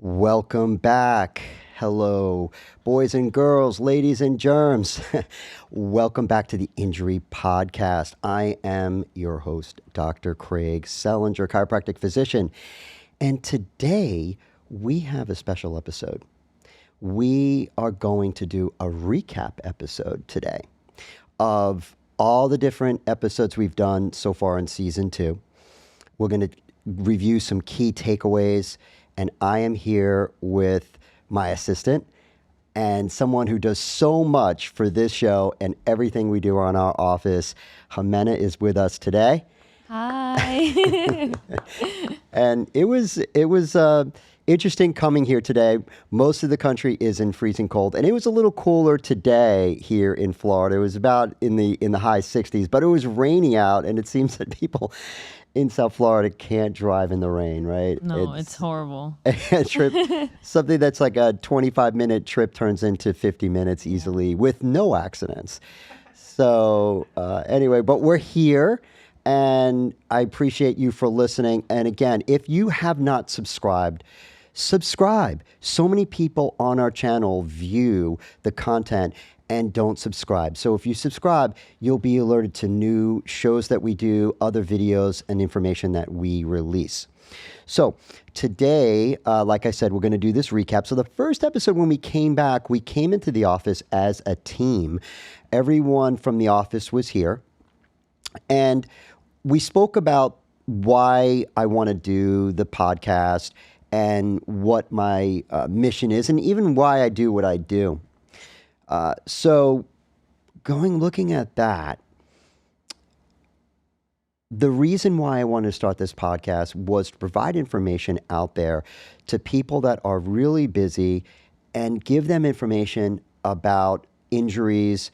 Welcome back. Hello, boys and girls, ladies and germs. Welcome back to the Injury Podcast. I am your host, Dr. Craig Selinger, chiropractic physician. And today we have a special episode. We are going to do a recap episode today of all the different episodes we've done so far in season 2. We're going to review some key takeaways, and I am here with my assistant and someone who does so much for this show and everything we do on our office. Hemena is with us today. Hi. And it was interesting coming here today. Most of the country is in freezing cold, and it was a little cooler today here in Florida. It was about in the high 60s, but it was rainy out, and it seems that people in South Florida can't drive in the rain, right? No, it's horrible. A trip, something that's like a 25-minute trip turns into 50 minutes easily with no accidents. So anyway, but we're here, and I appreciate you for listening. And again, if you have not subscribed, subscribe. So many people on our channel view the content and don't subscribe. So if you subscribe, you'll be alerted to new shows that we do, other videos, and information that we release. So today, like I said, we're going to do this recap. So the first episode, when we came back, we came into the office as a team. Everyone from the office was here. And we spoke about why I want to do the podcast and what my mission is, and even why I do what I do. So looking at that, the reason why I wanted to start this podcast was to provide information out there to people that are really busy and give them information about injuries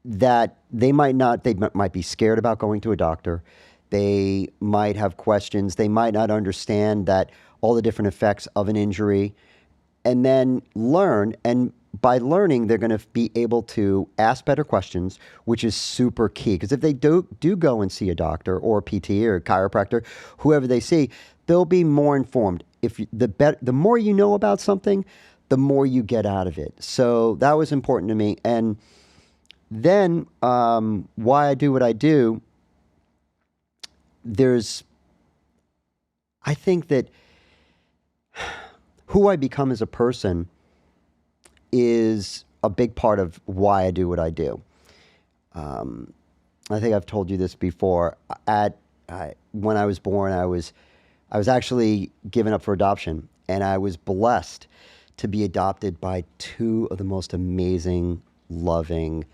that they might be scared about going to a doctor. They might have questions. They might not understand that all the different effects of an injury, and then learn. And by learning, they're going to be able to ask better questions, which is super key. Because if they do go and see a doctor or a PT or a chiropractor, whoever they see, they'll be more informed. If the more you know about something, the more you get out of it. So that was important to me. And then why I do what I do, I think that who I become as a person is a big part of why I do what I do. I think I've told you this before. When I was born, I was actually given up for adoption, and I was blessed to be adopted by two of the most amazing, loving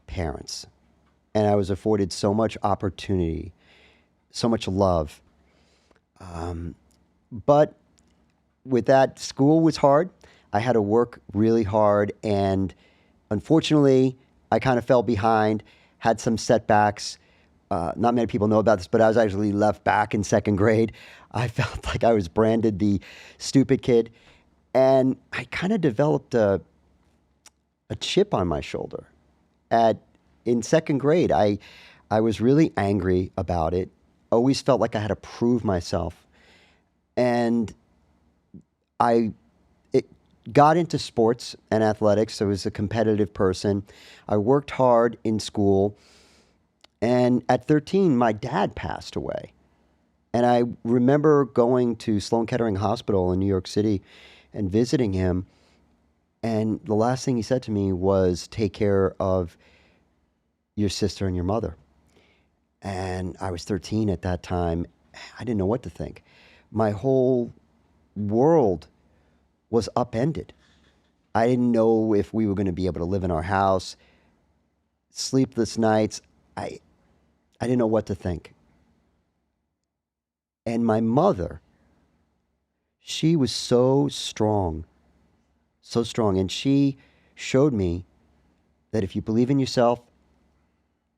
parents. And I was afforded so much opportunity, so much love. But with that, school was hard. I had to work really hard, and unfortunately, I kind of fell behind, had some setbacks. Not many people know about this, but I was actually left back in second grade. I felt like I was branded the stupid kid, and I kind of developed a chip on my shoulder. In second grade, I was really angry about it. Always felt like I had to prove myself, and I got into sports and athletics. So I was a competitive person. I worked hard in school. And at 13, my dad passed away. And I remember going to Sloan Kettering Hospital in New York City and visiting him. And the last thing he said to me was, take care of your sister and your mother. And I was 13 at that time. I didn't know what to think. My whole world was upended. I didn't know if we were going to be able to live in our house. Sleepless nights. I didn't know what to think. And my mother, she was so strong, and she showed me that if you believe in yourself,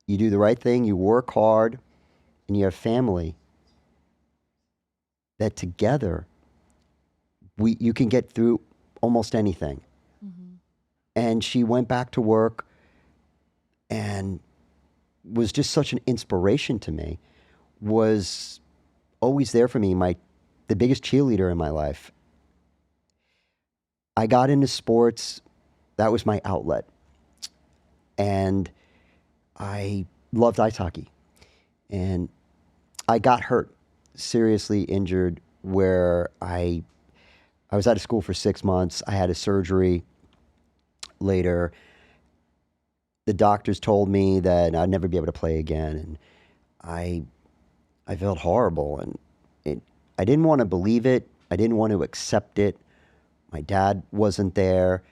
you do the right thing, you work hard, and you have family, that together you can get through almost anything. Mm-hmm. And she went back to work and was just such an inspiration to me, was always there for me, the biggest cheerleader in my life. I got into sports. That was my outlet. And I loved ice hockey. And I got hurt, seriously injured, where I was out of school for 6 months. I had a surgery later. The doctors told me that I'd never be able to play again. And I, I felt horrible. And I didn't want to believe it. I didn't want to accept it. My dad wasn't there.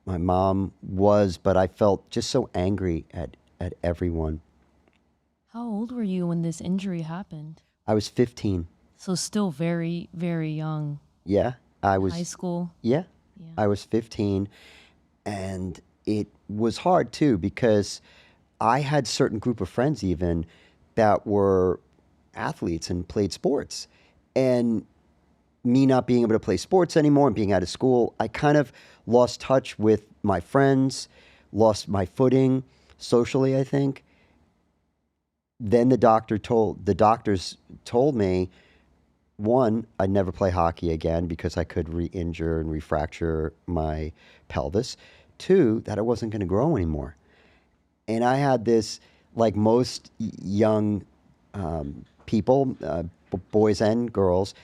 My mom was, but I felt just so angry at everyone. How old were you when this injury happened? I was 15. So still very, very young. Yeah, I High was, school. yeah, Yeah. I was 15. And it was hard too because I had certain group of friends even that were athletes and played sports. And me not being able to play sports anymore and being out of school, I kind of lost touch with my friends, lost my footing socially, I think. Then the doctors told me, one, I'd never play hockey again because I could re-injure and refracture my pelvis. Two, that I wasn't going to grow anymore. And I had this, like most young people, boys and girls,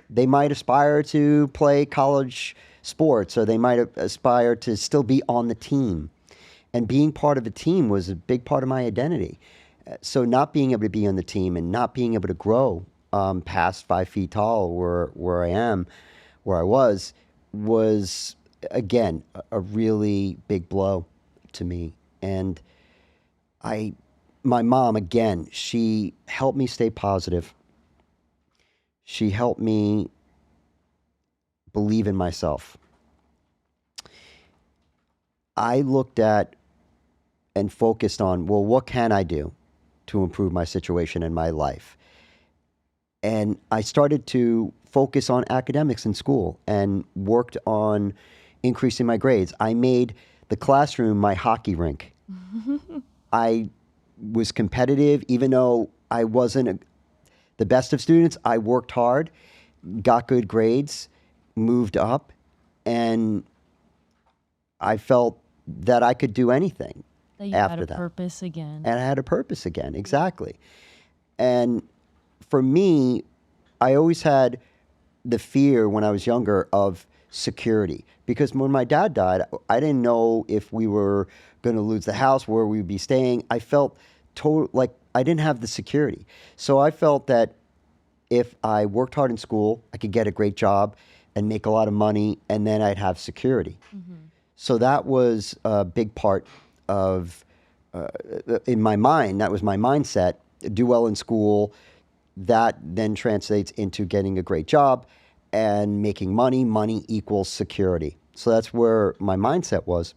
they might aspire to play college sports or they might aspire to still be on the team. And being part of a team was a big part of my identity. So not being able to be on the team and not being able to grow past 5 feet tall, where I am, where I was again a really big blow to me. And I, my mom again, she helped me stay positive. She helped me believe in myself. I looked at and focused on, well, what can I do to improve my situation in my life? And I started to focus on academics in school and worked on increasing my grades. I made the classroom my hockey rink. I was competitive, even though I wasn't the best of students. I worked hard, got good grades, moved up, and I felt that I could do anything That you had after a that. purpose again. And I had a purpose again, exactly. And for me, I always had the fear when I was younger of security because when my dad died, I didn't know if we were going to lose the house, where we would be staying. I felt total like I didn't have the security. So I felt that if I worked hard in school, I could get a great job and make a lot of money, and then I'd have security. So that was a big part of, in my mind, that was my mindset. Do well in school. That then translates into getting a great job and making money. Money equals security. So that's where my mindset was.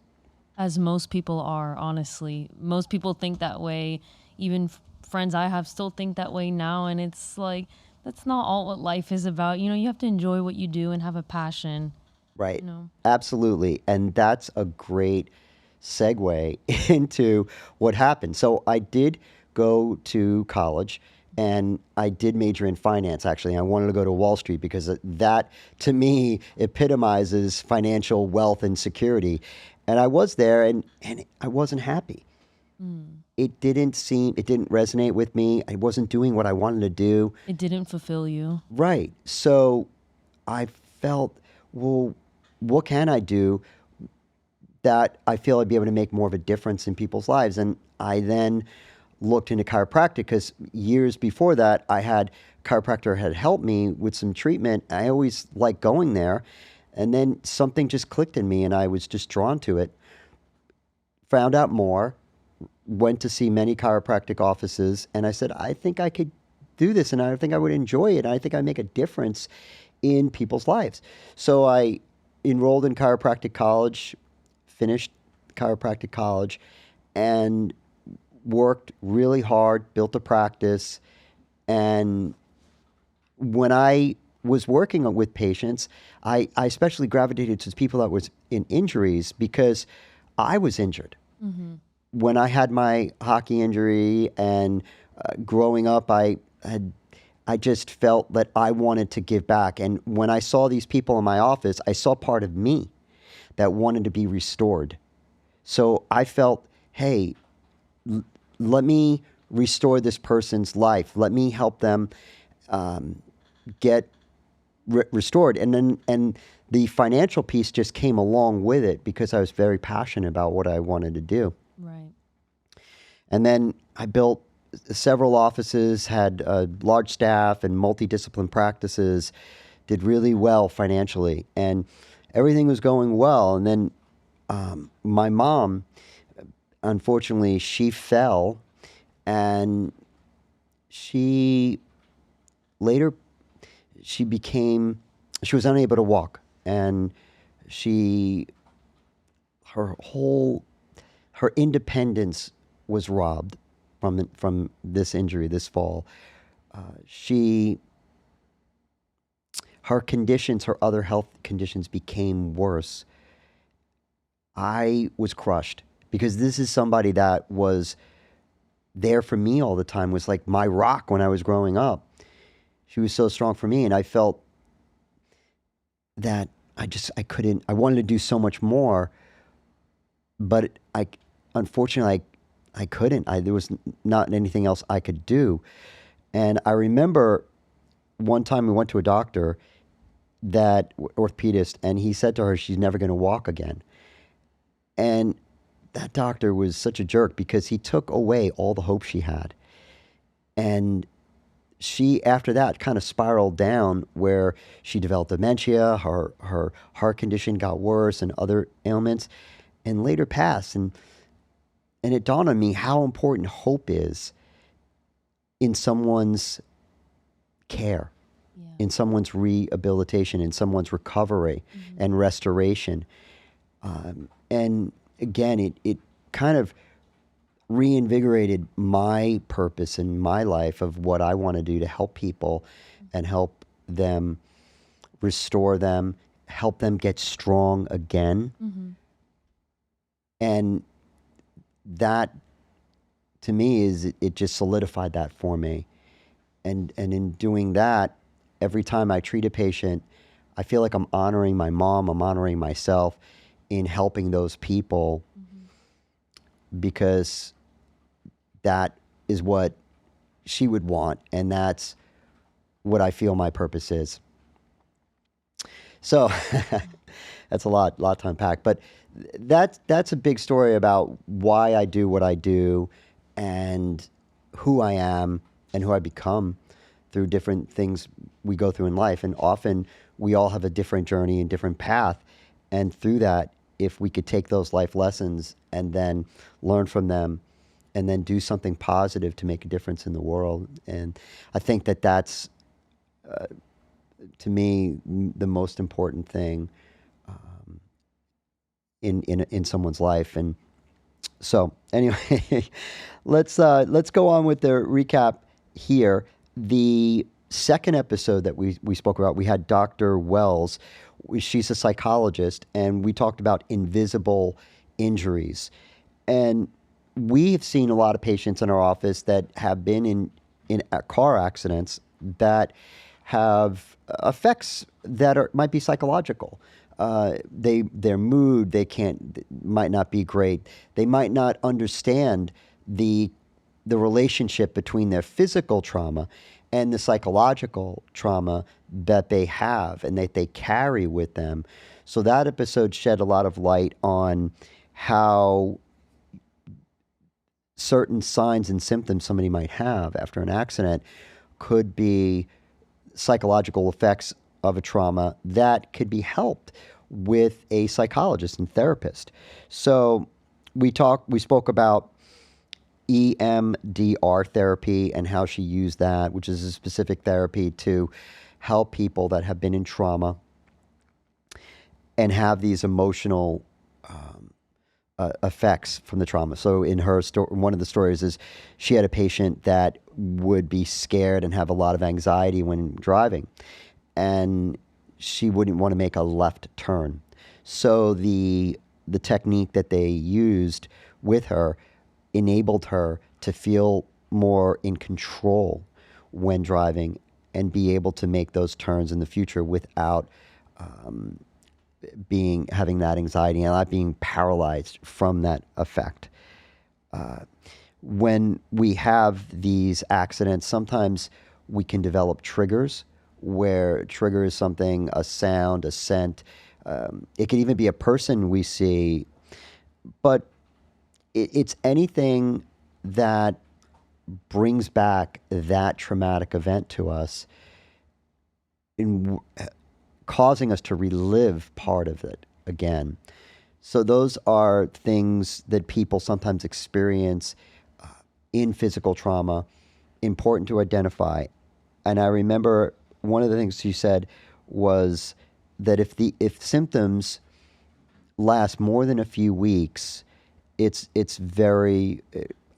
As most people are, honestly. Most people think that way. Even friends I have still think that way now. And it's like, that's not all what life is about. You know, you have to enjoy what you do and have a passion. Right. No. Absolutely. And that's a great segue into what happened. So I did go to college and I did major in finance, actually. I wanted to go to Wall Street because that, to me, epitomizes financial wealth and security. And I was there and I wasn't happy. It didn't resonate with me. I wasn't doing what I wanted to do. It didn't fulfill you. Right. So I felt, well, what can I do that I feel I'd be able to make more of a difference in people's lives? And I then looked into chiropractic because years before that, chiropractor had helped me with some treatment. I always liked going there. And then something just clicked in me and I was just drawn to it. Found out more, went to see many chiropractic offices, and I said, I think I could do this and I think I would enjoy it. And I think I make a difference in people's lives. So I enrolled in chiropractic college, finished chiropractic college, and worked really hard, built a practice. And when I was working with patients, I especially gravitated to people that was in injuries because I was injured. When I had my hockey injury and growing up, I just felt that I wanted to give back. And when I saw these people in my office, I saw part of me. that wanted to be restored. So I felt, hey, let me restore this person's life. Let me help them get restored. And the financial piece just came along with it because I was very passionate about what I wanted to do. Right. And then I built several offices, had a large staff and multidiscipline practices, did really well financially, and everything was going well. And then my mom, unfortunately, she fell, and she later she became she was unable to walk, and she her whole her independence was robbed from this injury, this fall. She her conditions, her other health conditions became worse. I was crushed because this is somebody that was there for me all the time, was like my rock when I was growing up. She was so strong for me, and I felt that I couldn't. I wanted to do so much more, but unfortunately I couldn't. There was not anything else I could do. And I remember one time we went to a doctor, that orthopedist, and he said to her she's never going to walk again. And that doctor was such a jerk because he took away all the hope she had. And she, after that, kind of spiraled down where she developed dementia, her heart condition got worse, and other ailments, and later passed. And it dawned on me how important hope is in someone's care, Yeah. in someone's rehabilitation, in someone's recovery and restoration. And again, it kind of reinvigorated my purpose in my life of what I want to do to help people and help them restore them, help them get strong again. And that, to me, it just solidified that for me. And in doing that, every time I treat a patient, I feel like I'm honoring my mom, I'm honoring myself in helping those people, because that is what she would want, and that's what I feel my purpose is. So that's a lot to unpack, but that's a big story about why I do what I do and who I am and who I become through different things we go through in life. And often we all have a different journey and different path. And through that, if we could take those life lessons and then learn from them and then do something positive to make a difference in the world. And I think that's, to me, the most important thing in someone's life. And so anyway, let's go on with the recap here. The second episode that we spoke about, we had Dr. Wells. She's a psychologist, and we talked about invisible injuries. And we've seen a lot of patients in our office that have been in car accidents that have effects that might be psychological. Their mood, might not be great. They might not understand the relationship between their physical trauma and the psychological trauma that they have and that they carry with them. So that episode shed a lot of light on how certain signs and symptoms somebody might have after an accident could be psychological effects of a trauma that could be helped with a psychologist and therapist. So we spoke about EMDR therapy and how she used that, which is a specific therapy to help people that have been in trauma and have these emotional effects from the trauma. So in her one of the stories is she had a patient that would be scared and have a lot of anxiety when driving, and she wouldn't want to make a left turn. So the technique that they used with her enabled her to feel more in control when driving and be able to make those turns in the future without having that anxiety and not being paralyzed from that effect. When we have these accidents, sometimes we can develop triggers where trigger is something, a sound, a scent. It could even be a person we see, but it's anything that brings back that traumatic event to us, in causing us to relive part of it again. So those are things that people sometimes experience in physical trauma, important to identify. And I remember one of the things you said was that if symptoms last more than a few weeks, it's very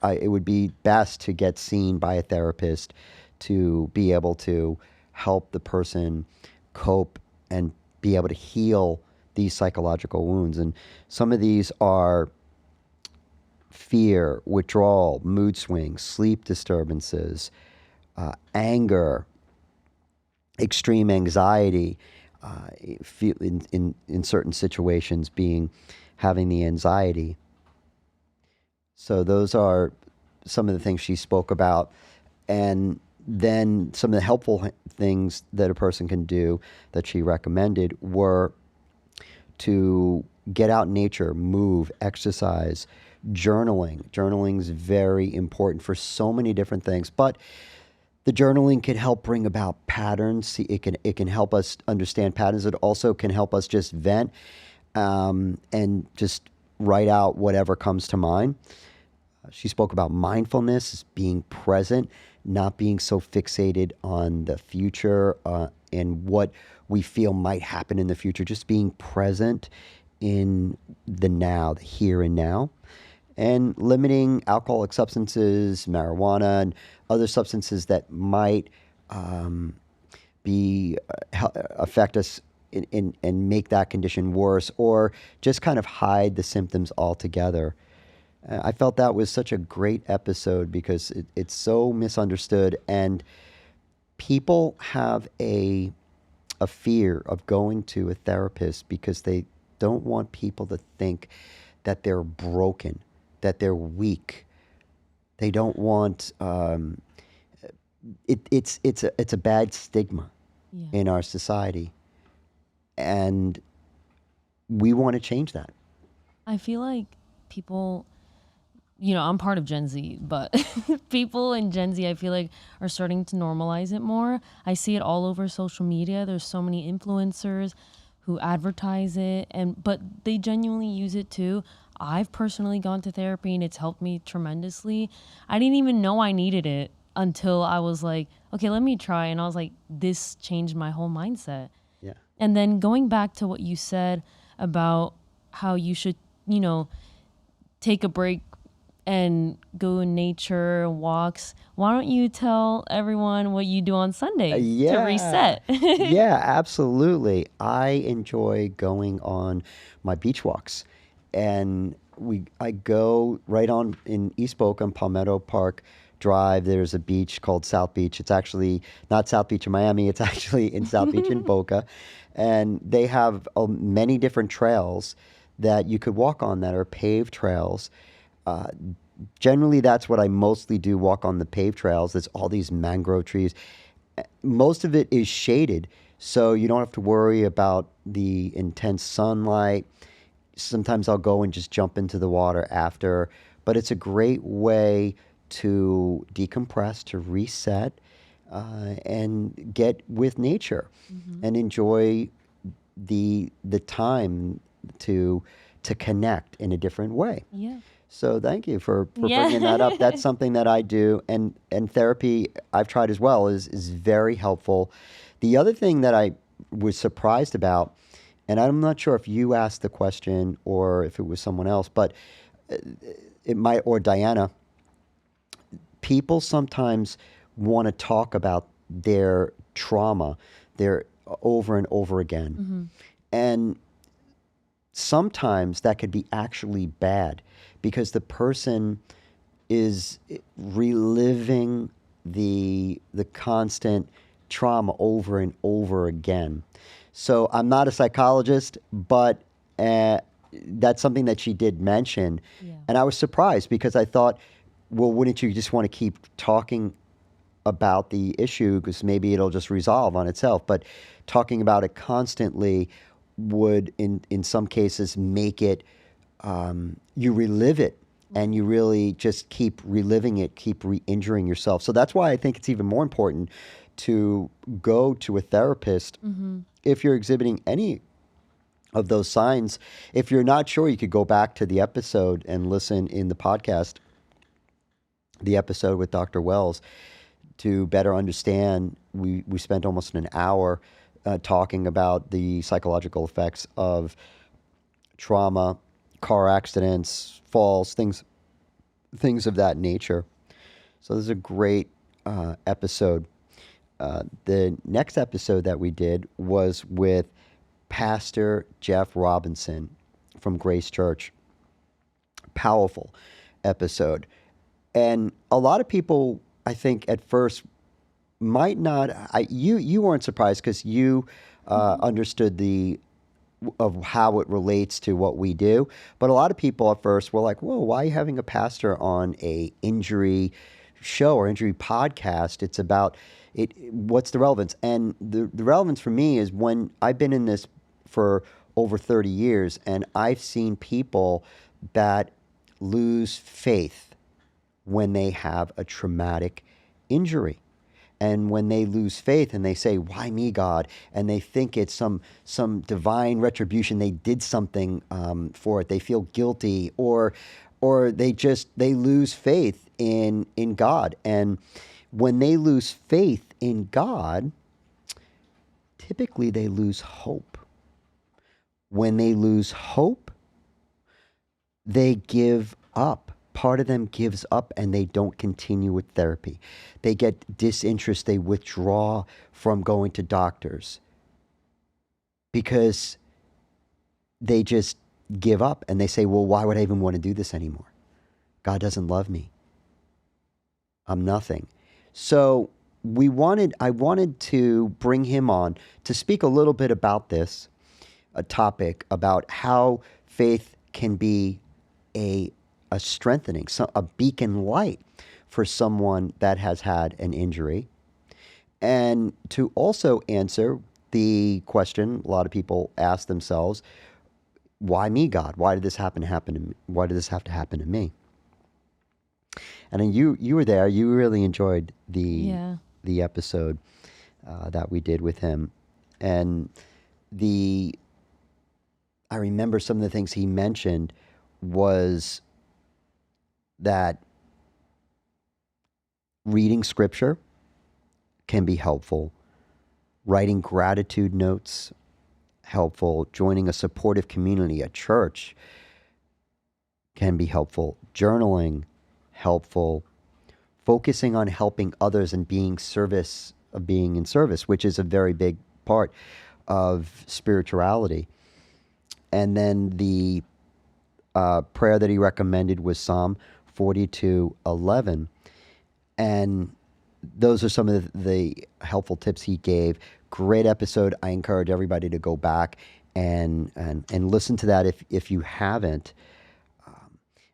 it would be best to get seen by a therapist to be able to help the person cope and be able to heal these psychological wounds. And some of these are fear, withdrawal, mood swings, sleep disturbances, anger, extreme anxiety, in certain situations having the anxiety. So those are some of the things she spoke about. And then some of the helpful things that a person can do that she recommended were to get out in nature, move, exercise, journaling. Journaling is very important for so many different things, but the journaling can help bring about patterns. It can help us understand patterns. It also can help us just vent and just write out whatever comes to mind. She spoke about mindfulness, being present, not being so fixated on the future and what we feel might happen in the future, just being present in the now, the here and now, and limiting alcoholic substances, marijuana, and other substances that might affect us and make that condition worse, or just kind of hide the symptoms altogether. I felt that was such a great episode because it's so misunderstood, and people have a fear of going to a therapist because they don't want people to think that they're broken, that they're weak. They don't want it's a bad stigma in our society, and we want to change that. I feel like people, I'm part of Gen Z, but people in Gen Z, I feel like, are starting to normalize it more. I see it all over social media. There's so many influencers who advertise it, but they genuinely use it too. I've personally gone to therapy and it's helped me tremendously. I didn't even know I needed it until I was like, okay, let me try. And I was like, this changed my whole mindset. Yeah. And then going back to what you said about how you should, take a break and go in nature, walks. Why don't you tell everyone what you do on Sundays to reset? Yeah, absolutely. I enjoy going on my beach walks, and I go right on in East Boca, Palmetto Park Drive. There's a beach called South Beach. It's actually not South Beach in Miami. It's actually in South Beach in Boca, and they have many different trails that you could walk on that are paved trails. Generally, that's what I mostly do, walk on the paved trails. There's all these mangrove trees. Most of it is shaded, so you don't have to worry about the intense sunlight. Sometimes I'll go and just jump into the water after, but it's a great way to decompress, to reset, and get with nature and enjoy the time to connect in a different way. Yeah. So thank you for bringing that up. That's something that I do, and therapy I've tried as well is very helpful. The other thing that I was surprised about, and I'm not sure if you asked the question or if it was someone else, but or Diana, people sometimes want to talk about their trauma, over and over again. And sometimes that could be actually bad because the person is reliving the constant trauma over and over again. So I'm not a psychologist, but uh, that's something that she did mention. Yeah. And I was surprised because I thought, well, wouldn't you just want to keep talking about the issue because maybe it'll just resolve on itself? But talking about it constantly would, in some cases, make it you relive it, and you really just keep reliving it, keep re-injuring yourself. So that's why I think it's even more important to go to a therapist if you're exhibiting any of those signs. If you're not sure, you could go back to the episode and listen in the podcast, the episode with Dr. Wells, to better understand. We spent almost an hour talking about the psychological effects of trauma, car accidents, falls, things of that nature. So this is a great episode. The next episode that we did was with Pastor Jeff Robinson from Grace Church. Powerful episode. And a lot of people, I think, at first might not. You weren't surprised because you understood the of how it relates to what we do. But a lot of people at first were like, "Whoa, why are you having a pastor on a injury show or injury podcast? It's about it. What's the relevance?" And the relevance for me is when I've been in this for over 30 years, and I've seen people that lose faith when they have a traumatic injury. And when they lose faith and they say, "Why me, God?" and they think it's some divine retribution, they did something for it. They feel guilty, or they lose faith in God. And when they lose faith in God, typically they lose hope. When they lose hope, they give up. Part of them gives up and they don't continue with therapy. They get disinterest. They withdraw from going to doctors because they just give up and they say, "Well, why would I even want to do this anymore? God doesn't love me. I'm nothing." So I wanted to bring him on to speak a little bit about this, a topic about how faith can be a strengthening, a beacon light for someone that has had an injury, and to also answer the question a lot of people ask themselves: Why me, God? Why did this happen to me? Why did this have to happen to me? And then you were there. You really enjoyed Yeah. the episode that we did with him, and I remember some of the things he mentioned was that reading scripture can be helpful, writing gratitude notes helpful, joining a supportive community, a church can be helpful, journaling helpful, focusing on helping others and being in service, which is a very big part of spirituality. And then the prayer that he recommended was Psalm 42:11. And those are some of the helpful tips he gave. Great episode. I encourage everybody to go back and listen to that if you haven't.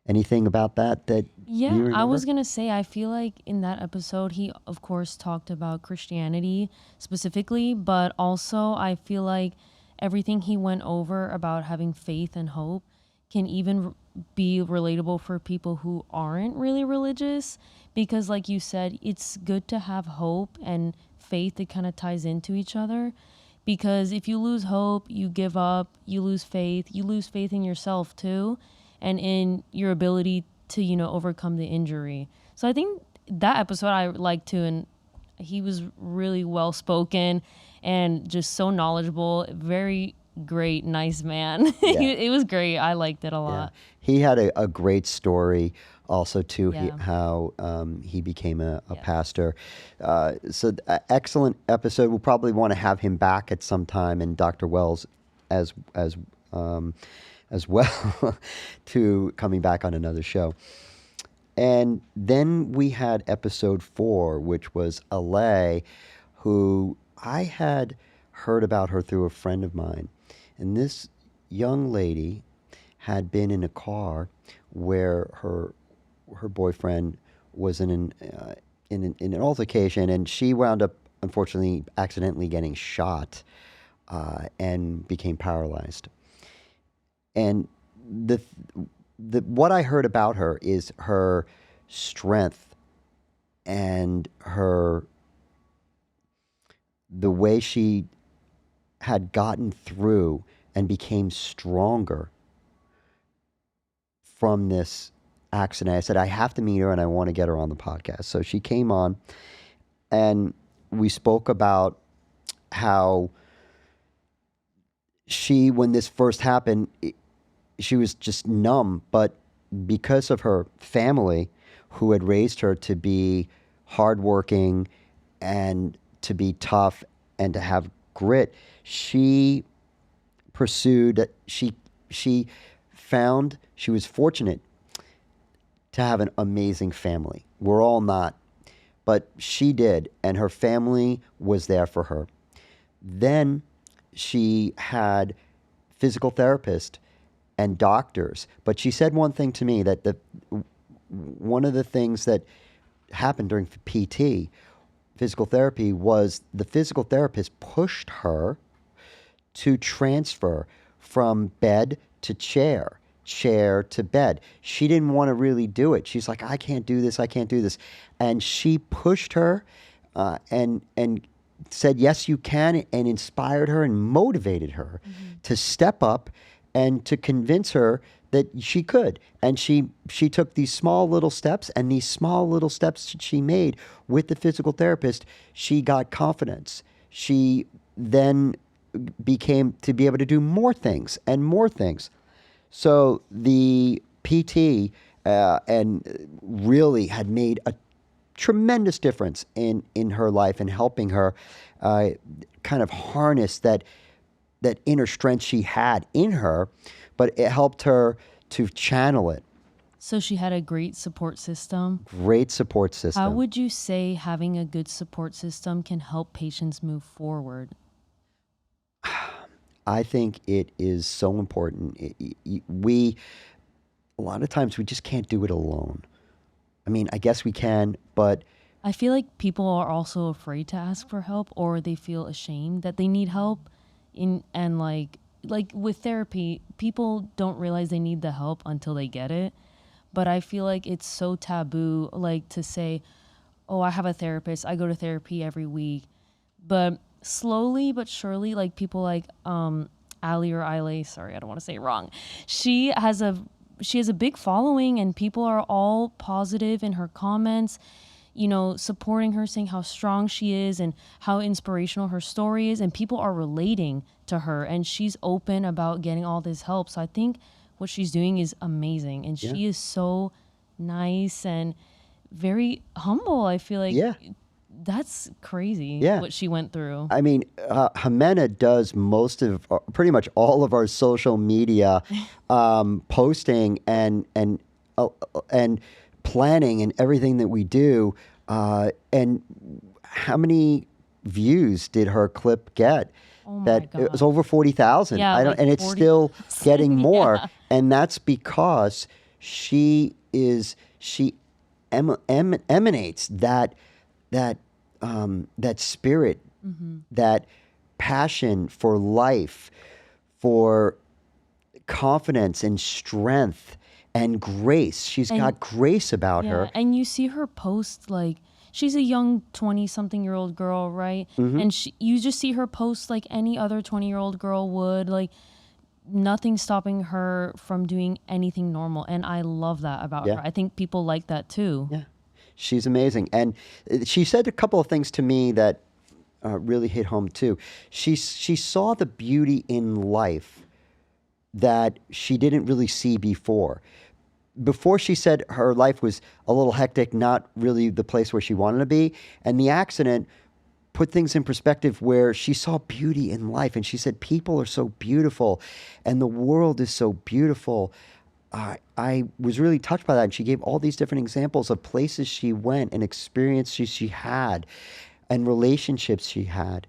Anything about that you Yeah, I remember? was gonna say, I feel like in that episode, he of course talked about Christianity specifically, but also I feel like everything he went over about having faith and hope can even be relatable for people who aren't really religious. Because, like you said, it's good to have hope and faith that kind of ties into each other. Because if you lose hope, you give up, you lose faith in yourself too, and in your ability to, overcome the injury. So I think that episode I liked too, and he was really well spoken and just so knowledgeable, very great, nice man. Yeah. It was great. I liked it a Yeah, lot. he had a great story also too. Yeah. How he became a Yeah. pastor. Excellent episode. We'll probably want to have him back at some time, and Dr. Wells as um, as well to coming back on another show. And then we had episode 4, which was Alay, who I had heard about her through a friend of mine. And this young lady had been in a car where her boyfriend was in an altercation, and she wound up unfortunately accidentally getting shot and became paralyzed. And the what I heard about her is her strength and her the way she had gotten through and became stronger from this accident. I said, I have to meet her and I want to get her on the podcast. So she came on and we spoke about how when this first happened, she was just numb, but because of her family who had raised her to be hardworking and to be tough and to have grit, she pursued, she found, she was fortunate to have an amazing family. We're all not, but she did, and her family was there for her. Then she had physical therapist and doctors, but she said one thing to me, that one of the things that happened during PT, physical therapy, was the physical therapist pushed her to transfer from bed to chair, chair to bed. She didn't want to really do it. She's like, I can't do this, I can't do this. And she pushed her and said, yes, you can, and inspired her and motivated her to step up and to convince her that she could. And she took these small little steps, and these small little steps that she made with the physical therapist, she got confidence. She then became to be able to do more things and more things. So the PT and really had made a tremendous difference in her life and helping her kind of harness that inner strength she had in her, but it helped her to channel it. So she had a great support system. Great support system. How would you say having a good support system can help patients move forward? I think it is so important. A lot of times we just can't do it alone. I mean, I guess we can, but I feel like people are also afraid to ask for help, or they feel ashamed that they need help. And like with therapy, people don't realize they need the help until they get it. But I feel like it's so taboo, like to say, oh, I have a therapist, I go to therapy every week. But slowly but surely, like people like Ali or Ile, sorry, I don't want to say it wrong. She has a big following, and people are all positive in her comments, you know, supporting her, saying how strong she is and how inspirational her story is, and people are relating to her, and she's open about getting all this help. So I think what she's doing is amazing, and she is so nice and very humble. I feel like that's crazy what she went through. I mean, Hemena does pretty much all of our social media posting and planning and everything that we do. And how many views did her clip get? Oh my That God. it was over 40,000. Yeah, I don't, like and it's 40,000. still getting more. Yeah. And that's because she emanates that spirit, that passion for life, for confidence and strength and grace. She's got grace about her. And you see her post, like, she's a young 20-something-year-old girl, right? And you just see her post like any other 20-year-old girl would, like, nothing stopping her from doing anything normal. And I love that about her. I think people like that too. Yeah, she's amazing. And she said a couple of things to me that really hit home too. She saw the beauty in life that she didn't really see before. Before, she said her life was a little hectic, not really the place where she wanted to be. And the accident put things in perspective where she saw beauty in life. And she said, people are so beautiful and the world is so beautiful. I was really touched by that. And she gave all these different examples of places she went and experiences she had and relationships she had.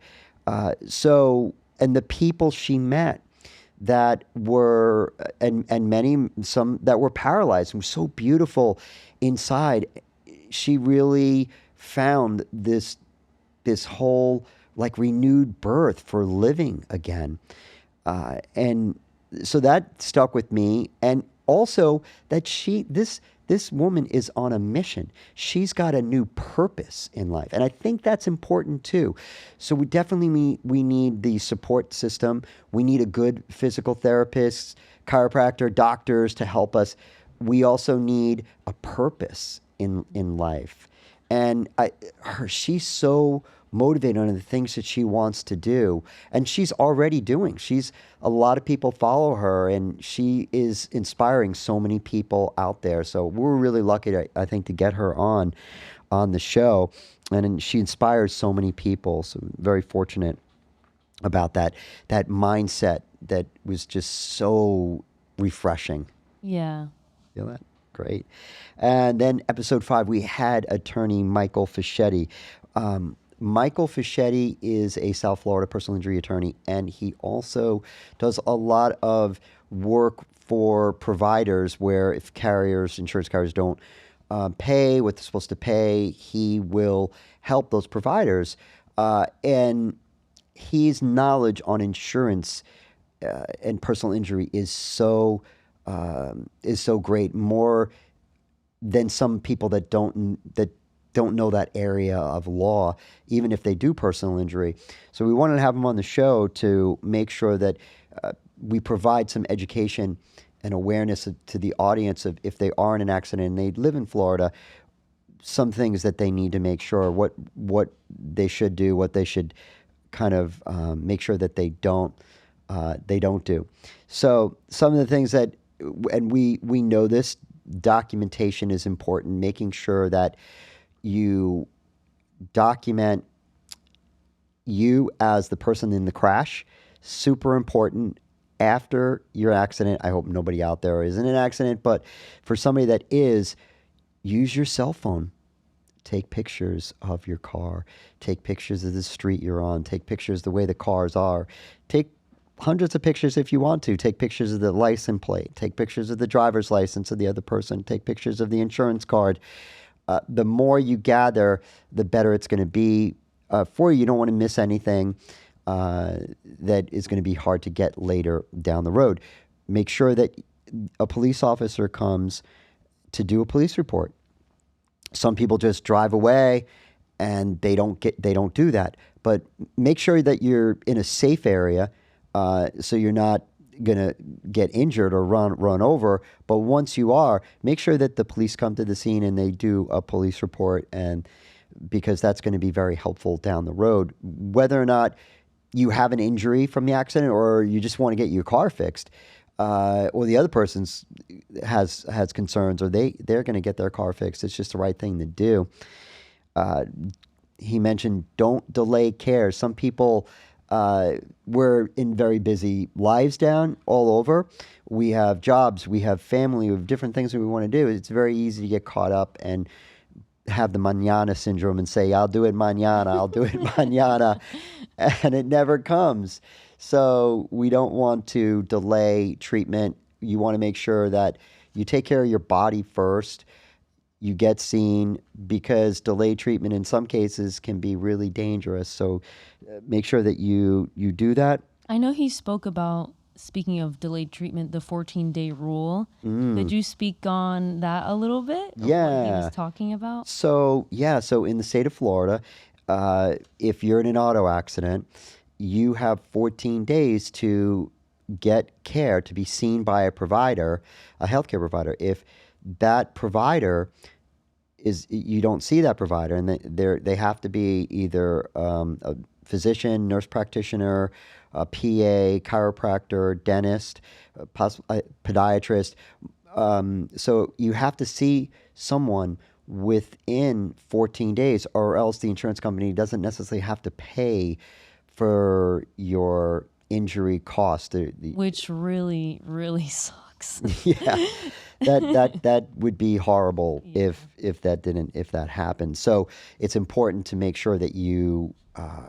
And the people she met that were, and many, some that were paralyzed, and were so beautiful inside. She really found this whole like renewed birth for living again. And so that stuck with me. And also that this woman is on a mission. She's got a new purpose in life. And I think that's important too. So we need the support system. We need a good physical therapist, chiropractor, doctors to help us. We also need a purpose in life. And she's so motivated on the things that she wants to do, and she's already doing. A lot of people follow her, and she is inspiring so many people out there. So we're really lucky, I think, to get her on the show, and she inspires so many people. So very fortunate about that mindset that was just so refreshing. Yeah. Feel that? Great. And then episode 5, we had attorney Michael Fischetti. Michael Fischetti is a South Florida personal injury attorney, and he also does a lot of work for providers where if insurance carriers don't pay what they're supposed to pay, he will help those providers. And his knowledge on insurance and personal injury is so great, more than some people that don't know that area of law, even if they do personal injury. So we wanted to have him on the show to make sure that we provide some education and awareness to the audience of if they are in an accident and they live in Florida, some things that they need to make sure what they should do, what they should kind of make sure that they don't do. So some of the things that, and we know this, documentation is important, making sure that you document you as the person in the crash. Super important. After your accident, I hope nobody out there is in an accident, but for somebody that is, use your cell phone. Take pictures of your car. Take pictures of the street you're on. Take pictures the way the cars are. Take hundreds of pictures if you want to. Take pictures of the license plate. Take pictures of the driver's license of the other person. Take pictures of the insurance card. The more you gather, the better it's going to be for you. You don't want to miss anything that is going to be hard to get later down the road. Make sure that a police officer comes to do a police report. Some people just drive away and they don't do that. But make sure that you're in a safe area so you're not going to get injured or run over. But once you are, make sure that the police come to the scene and they do a police report, and because that's going to be very helpful down the road. Whether or not you have an injury from the accident or you just want to get your car fixed, or the other person has concerns, or they're going to get their car fixed. It's just the right thing to do. He mentioned don't delay care. Some people, we're in very busy lives down all over. We have jobs, we have family, we have different things that we want to do. It's very easy to get caught up and have the mañana syndrome and say, I'll do it mañana, I'll do it mañana, and it never comes. So we don't want to delay treatment. You want to make sure that you take care of your body first. You get seen, because delayed treatment in some cases can be really dangerous. So make sure that you do that. I know he spoke about, speaking of delayed treatment, the 14-day rule. Could you speak on that a little bit? Yeah. What he was talking about? So in the state of Florida, if you're in an auto accident, you have 14 days to get care, to be seen by a provider, a healthcare provider. If that provider you don't see that provider, and they have to be either a physician, nurse practitioner, a PA, chiropractor, dentist, podiatrist. So you have to see someone within 14 days, or else the insurance company doesn't necessarily have to pay for your injury cost. Which really, really sucks. Yeah, that would be horrible if that happened. So it's important to make sure that you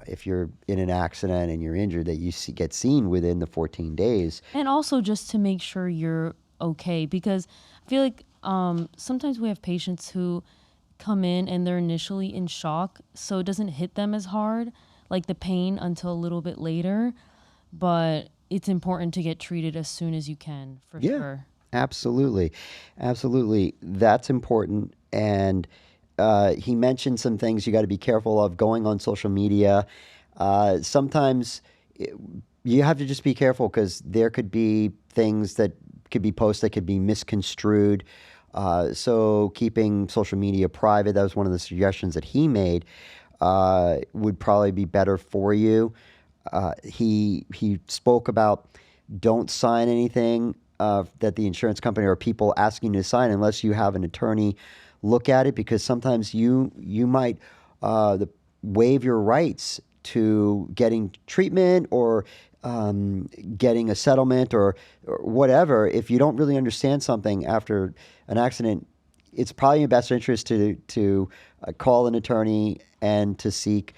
if you're in an accident and you're injured, that you get seen within the 14 days. And also just to make sure you're okay, because I feel like sometimes we have patients who come in and they're initially in shock, so it doesn't hit them as hard, like the pain, until a little bit later. But it's important to get treated as soon as you can, for Yeah, sure. absolutely. Absolutely. That's important. And he mentioned some things you got to be careful of going on social media. Sometimes you have to just be careful because there could be things that could be posted that could be misconstrued. So keeping social media private, that was one of the suggestions that he made, would probably be better for you. He spoke about don't sign anything that the insurance company or people asking you to sign unless you have an attorney look at it, because sometimes you might waive your rights to getting treatment or getting a settlement or whatever. If you don't really understand something after an accident, it's probably in your best interest to call an attorney and to seek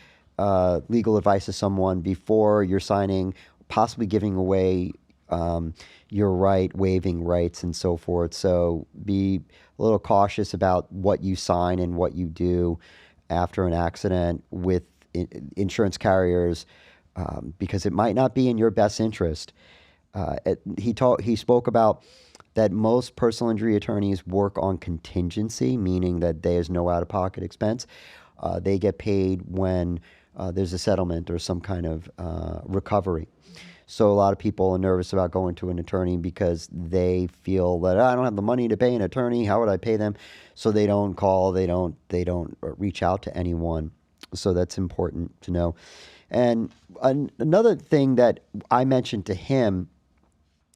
legal advice of someone before you're signing, possibly giving away your right, waiving rights, and so forth. So be a little cautious about what you sign and what you do after an accident with insurance carriers, because it might not be in your best interest. He spoke about that most personal injury attorneys work on contingency, meaning that there's no out-of-pocket expense. They get paid when there's a settlement or some kind of recovery. So a lot of people are nervous about going to an attorney because they feel that I don't have the money to pay an attorney. How would I pay them? So they don't call. They don't reach out to anyone. So that's important to know. And another thing that I mentioned to him,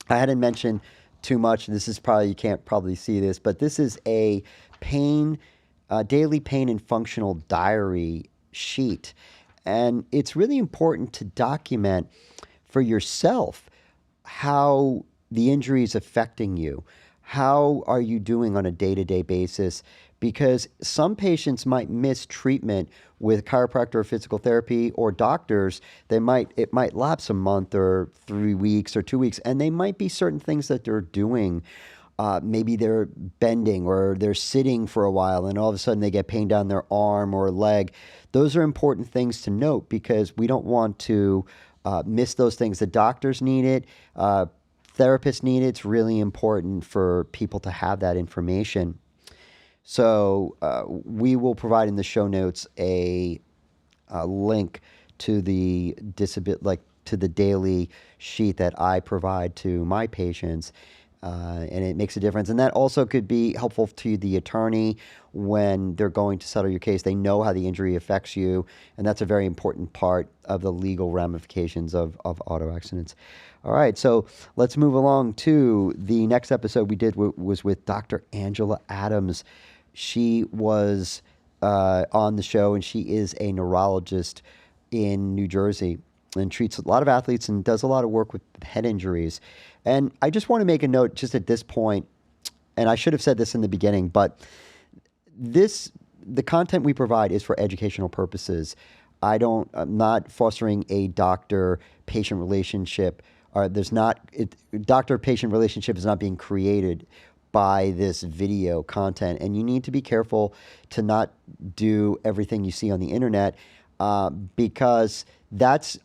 I hadn't mentioned too much. This is probably, you can't probably see this, but this is a pain, daily pain and functional diary sheet. And it's really important to document for yourself how the injury is affecting you. How are you doing on a day-to-day basis? Because some patients might miss treatment with chiropractor or physical therapy or doctors. It might lapse a month or 3 weeks or 2 weeks, and they might be certain things that they're doing. Maybe they're bending or they're sitting for a while and all of a sudden they get pain down their arm or leg. Those are important things to note because we don't want to miss those things. The doctors need it. Therapists need it. It's really important for people to have that information. So we will provide in the show notes a link to the to the daily sheet that I provide to my patients, and it makes a difference. And that also could be helpful to the attorney when they're going to settle your case. They know how the injury affects you, and that's a very important part of the legal ramifications of auto accidents. All right, so let's move along to the next episode we did was with Dr. Angela Adams. She was on the show, and she is a neurologist in New Jersey and treats a lot of athletes and does a lot of work with head injuries. And I just want to make a note just at this point, and I should have said this in the beginning, but the content we provide is for educational purposes. I'm not fostering a doctor-patient relationship. Or doctor-patient relationship is not being created by this video content, and you need to be careful to not do everything you see on the internet, because that's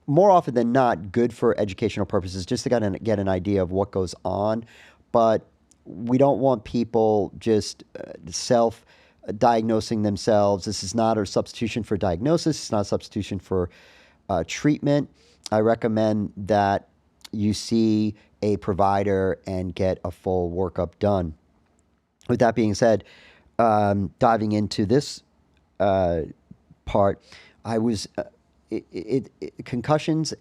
more often than not good for educational purposes, just to get an idea of what goes on. But we don't want people just self-diagnosing themselves. This is not a substitution for diagnosis. It's not a substitution for treatment. I recommend that you see a provider and get a full workup done. With that being said, diving into this part, I was concussions,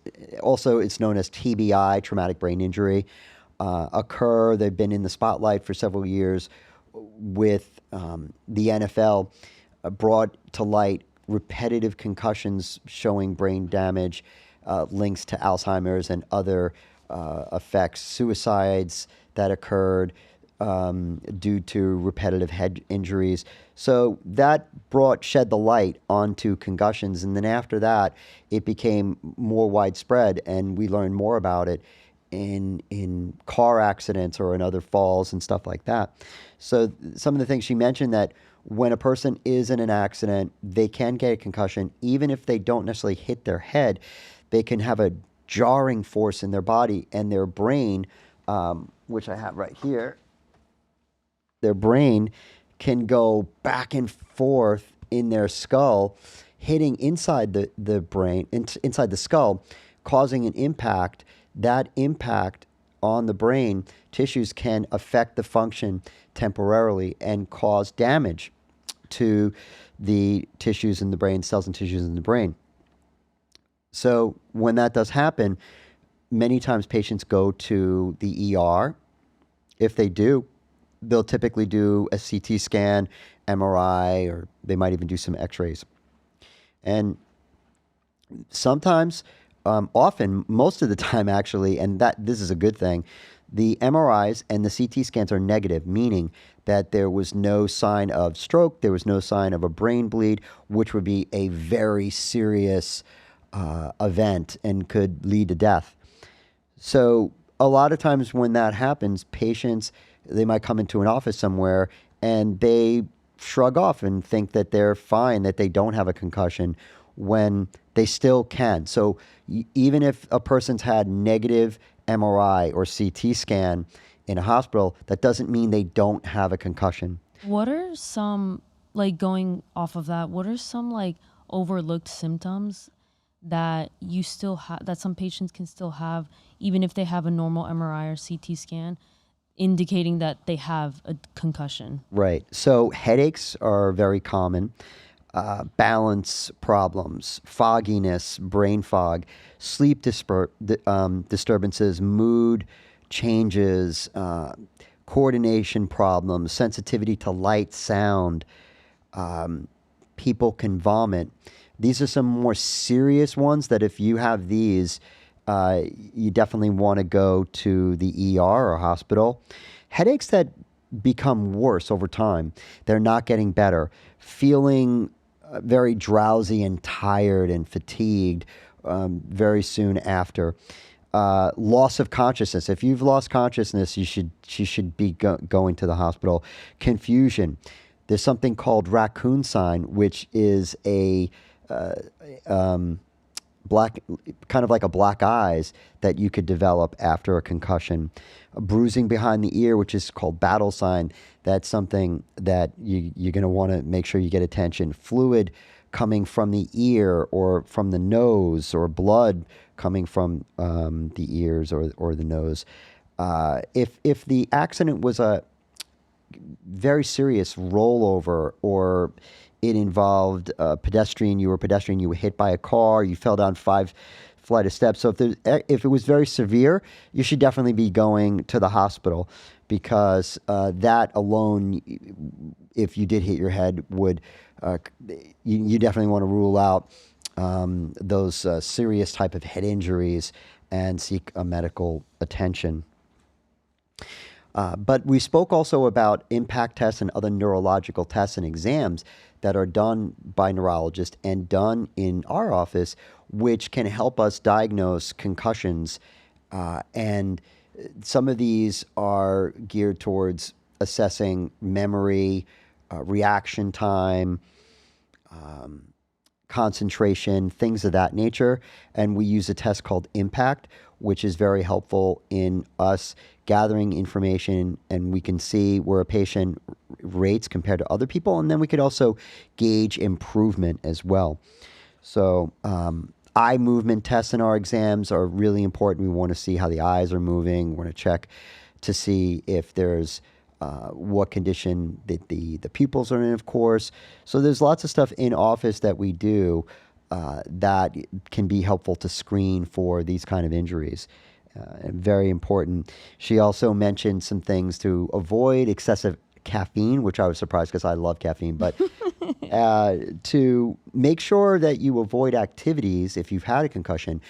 also it's known as TBI, traumatic brain injury, occur. They've been in the spotlight for several years with the NFL brought to light repetitive concussions showing brain damage, links to Alzheimer's and other effects, suicides that occurred, due to repetitive head injuries. So that shed the light onto concussions. And then after that, it became more widespread, and we learned more about it in car accidents or in other falls and stuff like that. So some of the things she mentioned, that when a person is in an accident, they can get a concussion. Even if they don't necessarily hit their head, they can have a jarring force in their body, and their brain, which I have right here, their brain can go back and forth in their skull, hitting inside the brain, inside the skull, causing an impact. That impact on the brain tissues can affect the function temporarily and cause damage to the tissues in the brain, cells and tissues in the brain. So when that does happen, many times patients go to the ER. If they do, they'll typically do a CT scan, MRI, or they might even do some x-rays. And sometimes, often, most of the time actually, and this is a good thing, the MRIs and the CT scans are negative, meaning that there was no sign of stroke, there was no sign of a brain bleed, which would be a very serious event and could lead to death. So a lot of times when that happens, patients, they might come into an office somewhere and they shrug off and think that they're fine, that they don't have a concussion, when they still can. So even if a person's had negative MRI or CT scan in a hospital, that doesn't mean they don't have a concussion. What are some, like, going off of that, what are some like overlooked symptoms that you still have, that some patients can still have, even if they have a normal MRI or CT scan, indicating that they have a concussion? Right. So headaches are very common. Balance problems, fogginess, brain fog, sleep disturbances, mood changes, coordination problems, sensitivity to light, sound. People can vomit. These are some more serious ones that if you have these, you definitely want to go to the ER or hospital. Headaches that become worse over time, they're not getting better. Feeling very drowsy and tired and fatigued very soon after. Loss of consciousness. If you've lost consciousness, you should be going to the hospital. Confusion. There's something called raccoon sign, which is a black, kind of like a black eyes that you could develop after a concussion. A bruising behind the ear, which is called battle sign. That's something that you're going to want to make sure you get attention. Fluid coming from the ear or from the nose, or blood coming from the ears or the nose. If the accident was a very serious rollover, or it involved a pedestrian, you were hit by a car, you fell down 5 flight of steps. So if it was very severe, you should definitely be going to the hospital, because that alone, if you did hit your head, would you definitely want to rule out those serious type of head injuries and seek a medical attention. But we spoke also about impact tests and other neurological tests and exams that are done by neurologists and done in our office, which can help us diagnose concussions. And some of these are geared towards assessing memory, reaction time, concentration, things of that nature. And we use a test called Impact, which is very helpful in us gathering information, and we can see where a patient rates compared to other people. And then we could also gauge improvement as well. So eye movement tests in our exams are really important. We want to see how the eyes are moving. We want to check to see if there's what condition that the pupils are in, of course. So there's lots of stuff in office that we do that can be helpful to screen for these kind of injuries. Very important. She also mentioned some things to avoid: excessive caffeine, which I was surprised because I love caffeine, but to make sure that you avoid activities if you've had a concussion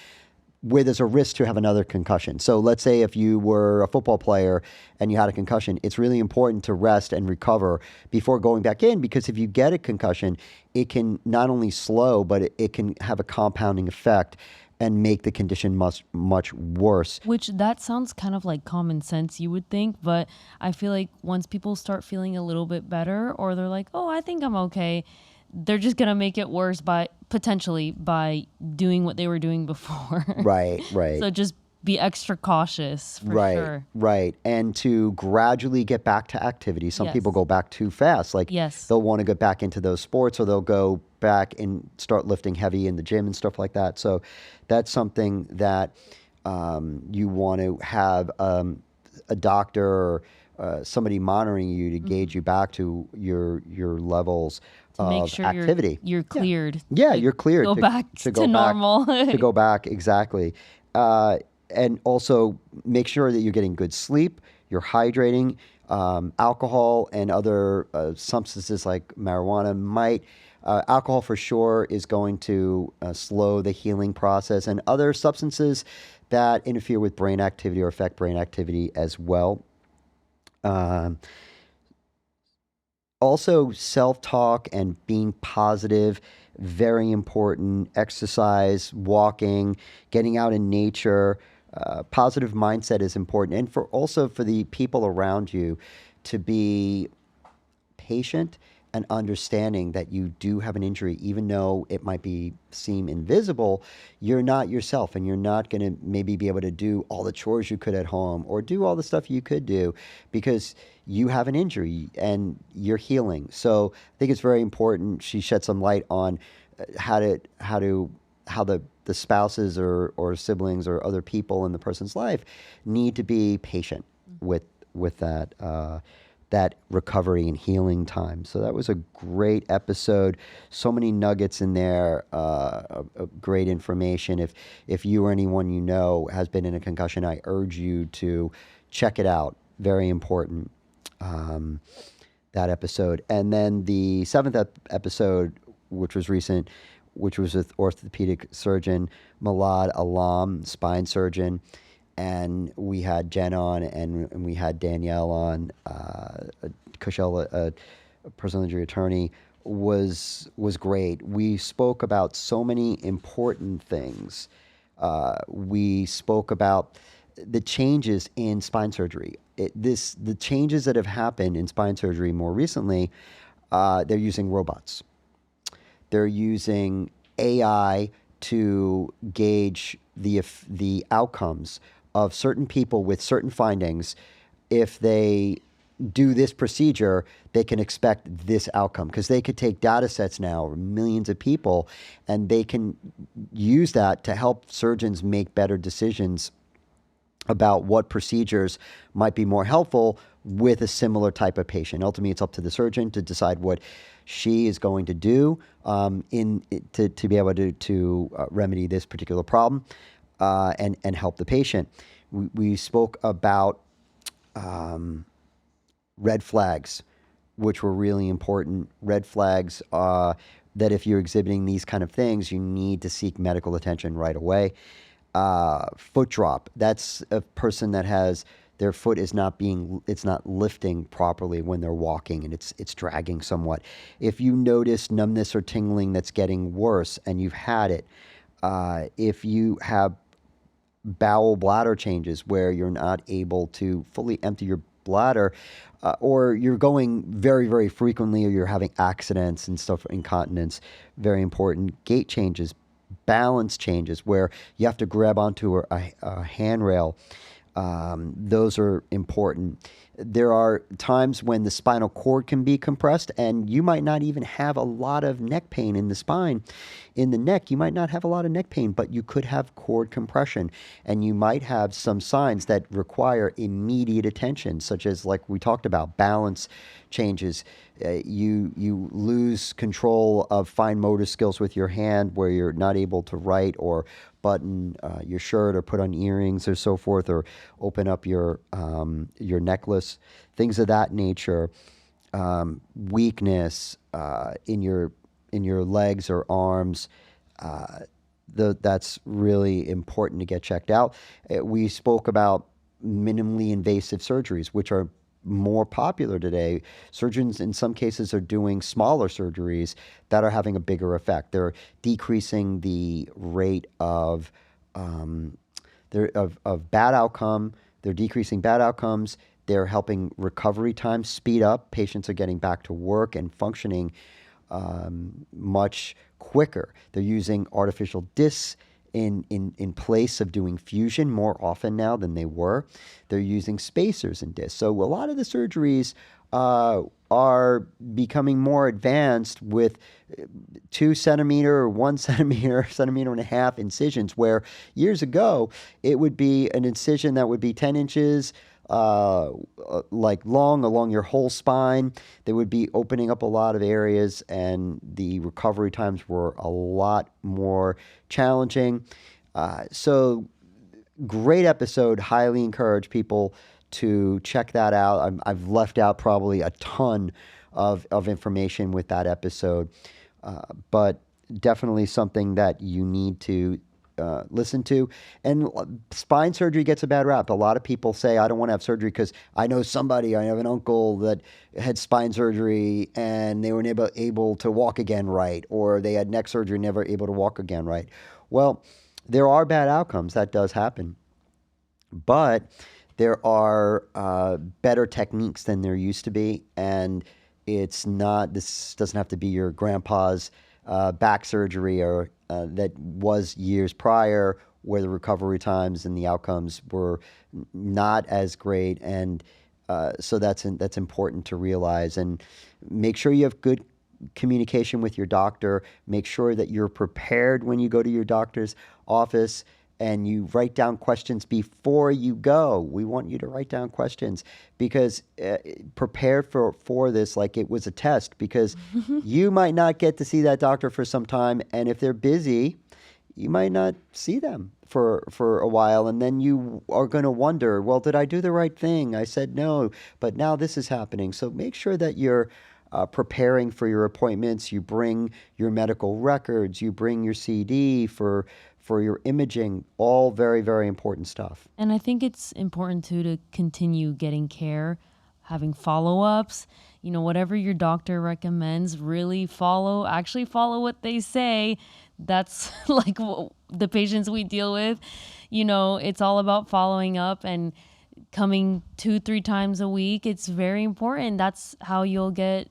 where there's a risk to have another concussion. So let's say if you were a football player and you had a concussion, it's really important to rest and recover before going back in, because if you get a concussion, it can not only slow, but it can have a compounding effect and make the condition much worse. Which that sounds kind of like common sense, you would think, but I feel like once people start feeling a little bit better, or they're like, oh, I think I'm okay, they're just gonna make it worse by potentially by doing what they were doing before. Right, right. So just be extra cautious for Right, sure. right. And to gradually get back to activity. Some Yes. people go back too fast. Like Yes. they'll want to get back into those sports, or they'll go back and start lifting heavy in the gym and stuff like that. So that's something that you want to have a doctor or somebody monitoring you to gauge you back to your levels To make of sure activity. you're cleared. Yeah, Like, you're cleared Go back to go back normal. to go back, exactly. And also make sure that you're getting good sleep, you're hydrating. Alcohol and other substances like marijuana alcohol for sure is going to slow the healing process, and other substances that interfere with brain activity or affect brain activity as well. Um, Also, self-talk and being positive, very important. Exercise, walking, getting out in nature. Positive mindset is important, and for the people around you to be patient and understanding that you do have an injury, even though it might seem invisible. You're not yourself, and you're not going to maybe be able to do all the chores you could at home or do all the stuff you could do, because you have an injury and you're healing. So I think it's very important. She shed some light on how the spouses or siblings or other people in the person's life need to be patient with that recovery and healing time. So that was a great episode. So many nuggets in there, of great information. If you or anyone you know has been in a concussion, I urge you to check it out. Very important, that episode. And then the seventh episode, which was recent, which was with orthopedic surgeon Malad Alam, spine surgeon. And we had Jen on, and we had Danielle on. Cushell, a personal injury attorney, was great. We spoke about so many important things. We spoke about the changes in spine surgery. The changes that have happened in spine surgery more recently. They're using robots. They're using AI to gauge the outcomes of certain people with certain findings. If they do this procedure, they can expect this outcome, because they could take data sets now of millions of people, and they can use that to help surgeons make better decisions about what procedures might be more helpful with a similar type of patient. Ultimately, it's up to the surgeon to decide what she is going to do to be able to remedy this particular problem and help the patient. We spoke about red flags, which were really important. Red flags that if you're exhibiting these kind of things, you need to seek medical attention right away. Foot drop. That's a person that has their foot it's not lifting properly when they're walking, and it's dragging somewhat. If you notice numbness or tingling that's getting worse and you've had it, if you have bowel bladder changes where you're not able to fully empty your bladder, or you're going very, very frequently, or you're having accidents and stuff, incontinence, very important. Gait changes, balance changes where you have to grab onto a handrail. Those are important. There are times when the spinal cord can be compressed, and you might not even have a lot of neck pain in the spine. In the neck, you might not have a lot of neck pain, but you could have cord compression, and you might have some signs that require immediate attention, such as, like we talked about, balance changes. You lose control of fine motor skills with your hand, where you're not able to write or button your shirt or put on earrings or so forth, or open up your necklace, things of that nature. Weakness in your legs or arms. that's really important to get checked out. We spoke about minimally invasive surgeries, which are more popular today. Surgeons in some cases are doing smaller surgeries that are having a bigger effect. They're decreasing the rate of bad outcome. They're decreasing bad outcomes. They're helping recovery time speed up. Patients are getting back to work and functioning much quicker. They're using artificial discs in place of doing fusion more often now than they were. They're using spacers and discs. So a lot of the surgeries are becoming more advanced with 2 centimeter or 1 centimeter, centimeter and a half incisions, where years ago it would be an incision that would be 10 inches like long along your whole spine. They would be opening up a lot of areas, and the recovery times were a lot more challenging. So great episode. Highly encourage people to check that out. I've left out probably a ton of information with that episode, but definitely something that you need to listen to. And spine surgery gets a bad rap. A lot of people say, I don't want to have surgery because I know somebody, I have an uncle that had spine surgery and they were never able to walk again right, or they had neck surgery, never able to walk again right. Well, there are bad outcomes. That does happen. But there are better techniques than there used to be. And this doesn't have to be your grandpa's back surgery or that was years prior, where the recovery times and the outcomes were not as great. And so that's important to realize. And make sure you have good communication with your doctor. Make sure that you're prepared when you go to your doctor's office, and you write down questions before you go. We want you to write down questions, because prepare for this like it was a test, because you might not get to see that doctor for some time. And if they're busy, you might not see them for a while. And then you are going to wonder, well, did I do the right thing? I said no, but now this is happening. So make sure that you're preparing for your appointments. You bring your medical records, you bring your CD for your imaging, all very, very important stuff. And I think it's important too to continue getting care, having follow-ups. Whatever your doctor recommends, actually follow what they say. That's like the patients we deal with. It's all about following up and coming 2-3 times a week. It's very important. That's how you'll get,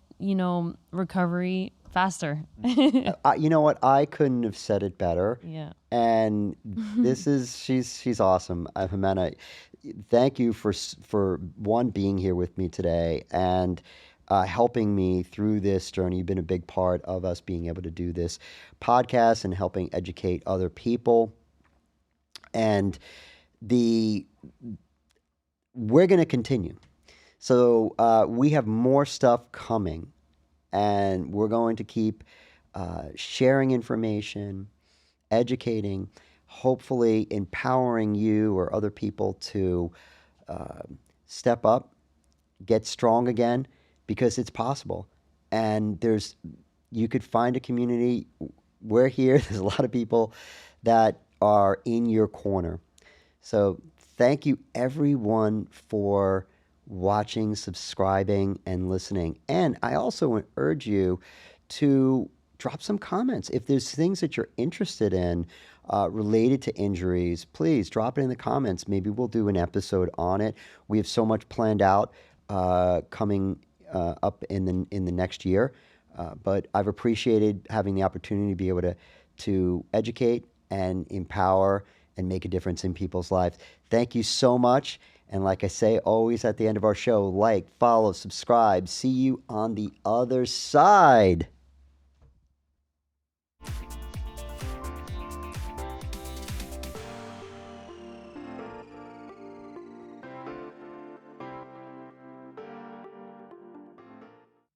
recovery faster. You know what? I couldn't have said it better. Yeah. And she's awesome. Hemena, thank you for one, being here with me today, and helping me through this journey. You've been a big part of us being able to do this podcast and helping educate other people. And we're going to continue. So we have more stuff coming, and we're going to keep sharing information, educating, hopefully empowering you or other people to step up, get strong again, because it's possible. And you could find a community. We're here. There's a lot of people that are in your corner. So thank you, everyone, for watching, subscribing, and listening. And I also urge you to drop some comments. If there's things that you're interested in related to injuries, please drop it in the comments. Maybe we'll do an episode on it. We have so much planned out coming up in the next year. But I've appreciated having the opportunity to be able to educate and empower and make a difference in people's lives. Thank you so much. And like I say always at the end of our show, like, follow, subscribe. See you on the other side.